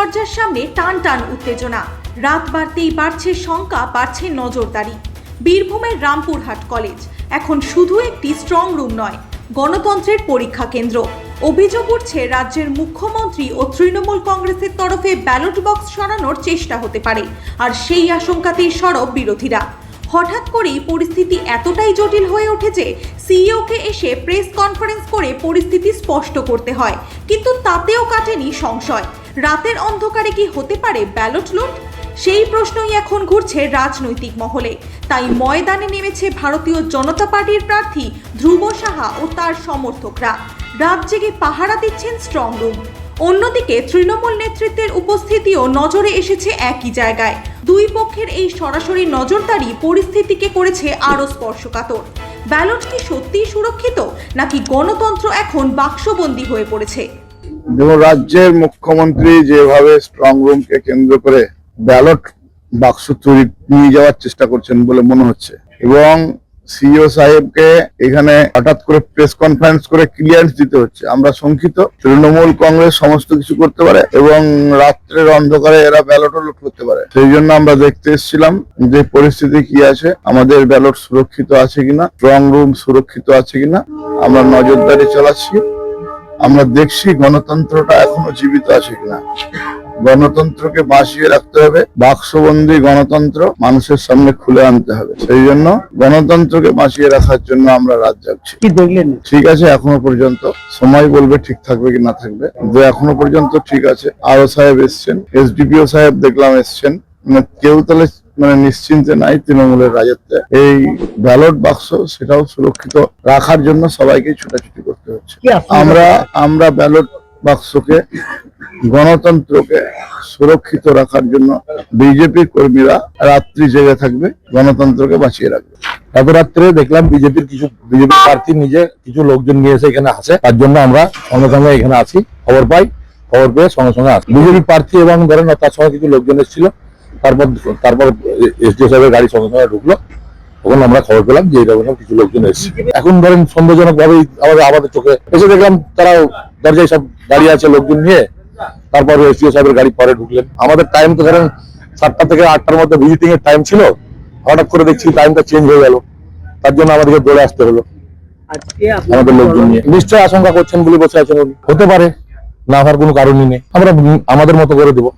দরজার সামনে টান টান উত্তেজনা। রাত বাড়তেই বাড়ছে শঙ্কা, বাড়ছে নজরদারি। বীরভূমের রামপুরহাট কলেজ এখন শুধু একটি স্ট্রং রুম নয়, গণতন্ত্রের পরীক্ষা কেন্দ্র। অভিযোগ উঠছে রাজ্যের মুখ্যমন্ত্রী ও তৃণমূল কংগ্রেসের তরফে ব্যালট বক্স সরানোর চেষ্টা হতে পারে, আর সেই আশঙ্কাতেই সরব বিরোধীরা। হঠাৎ করেই পরিস্থিতি এতটাই জটিল হয়ে ওঠে যে সিইওকে এসে প্রেস কনফারেন্স করে পরিস্থিতি স্পষ্ট করতে হয়, কিন্তু তাতেও কাটেনি সংশয়। রাতের অন্ধকারে কি হতে পারে ব্যালট লুট? সেই প্রশ্নই এখন ঘুরছে রাজনৈতিক মহলে। তাই ময়দানে নেমেছে ভারতীয় জনতা পার্টির প্রার্থী ধ্রুব সাহা ও তার সমর্থকরা। রাত জেগে পাহারা দিচ্ছেন স্ট্রং রুম। অন্যদিকে তৃণমূল নেতৃত্বের উপস্থিতিও নজরে এসেছে একই জায়গায়। দুই পক্ষের এই সরাসরি নজরদারি পরিস্থিতিকে করেছে আরও স্পর্শকাতর। ব্যালট কি সত্যিই সুরক্ষিত, নাকি গণতন্ত্র এখন বাক্সবন্দী হয়ে পড়েছে? রাজ্যের মুখ্যমন্ত্রী যেভাবে স্ট্রং রুমকে কেন্দ্র করে ব্যালট বাক্স তৈরি নিয়ে যাওয়ার চেষ্টা করছেন বলে মনে হচ্ছে, এবং সিইও সাহেবকে এখানে হঠাৎ করে প্রেস কনফারেন্স করে ক্লিয়ারেন্স দিতে হচ্ছে। আমরা শঙ্কিত, তৃণমূল কংগ্রেস সমস্ত কিছু করতে পারে এবং রাত্রের অন্ধকারে এরা ব্যালটও লুট করতে পারে। সেই জন্য আমরা দেখতে এসেছিলাম যে পরিস্থিতি কি আছে, আমাদের ব্যালট সুরক্ষিত আছে কিনা, স্ট্রং রুম সুরক্ষিত আছে কিনা আমরা নজরদারি চালাচ্ছি। আমরা দেখছি গণতন্ত্রটা এখনো জীবিত আছে কিনা। গণতন্ত্রকে বাঁচিয়ে রাখতে হবে, বাক্সবন্দি গণতন্ত্র মানুষের সামনে খুলে আনতে হবে। সেই জন্য গণতন্ত্রকে বাঁচিয়ে রাখার জন্য আমরা রাত জাগছি। কি দেখলেন? ঠিক আছে, এখনো পর্যন্ত সময় বলবে ঠিক থাকবে কি না থাকবে, কিন্তু এখনো পর্যন্ত ঠিক আছে। আরো সাহেব এসছেন, এসডিপিও সাহেব দেখলাম এসছেন, কেউ তাহলে নিশ্চিন্তে নাই তৃণমূলের রাজত্বে। এই ব্যালট বাক্স সেটাও সুরক্ষিত রাখার জন্য সবাইকে ছুটাছুটি করতে হচ্ছে। আমরা ব্যালট বাক্সকে, গণতন্ত্রকে সুরক্ষিত রাখার জন্য বিজেপি কর্মীরা রাত্রি জেগে থাকবে, গণতন্ত্রকে বাঁচিয়ে রাখবে। এত রাত্রে দেখলাম বিজেপি প্রার্থী নিজে কিছু লোকজন নিয়ে এসে এখানে আছে, তার জন্য আমরা সঙ্গে সঙ্গে এখানে আছি। খবর পেয়ে সঙ্গে সঙ্গে আসি। বিজেপি প্রার্থী এবং ধরেন তার সঙ্গে কিছু লোকজন এসেছিল, তারপর এসডিও সাহেবের গাড়ি সঙ্গে সঙ্গে ঢুকলো। তখন আমরা খবর পেলাম যে এইরকম কিছু লোকজন এসেছে। এখন ধরেন সন্দেহজনক ভাবেই আমাদের চোখে এসে দেখলাম তারা দরজায় সব দাঁড়িয়ে আছে লোকজন নিয়ে। তারপর এসডিও সাহেবের গাড়ি পরে ঢুকলেন। আমাদের টাইম তো ধরেন 7টা থেকে 8টার মধ্যে ভিজিটিং এর টাইম ছিল, হঠাৎ করে দেখছি টাইমটা চেঞ্জ হয়ে গেল। তার জন্য আমাদেরকে দৌড়ে আসতে হলো আমাদের লোকজন নিয়ে। নিশ্চয় আশঙ্কা করছেন বলে বসে আছেন, হতে পারে, না হওয়ার কোনো কারণই নেই। আমরা আমাদের মতো করে দেবো।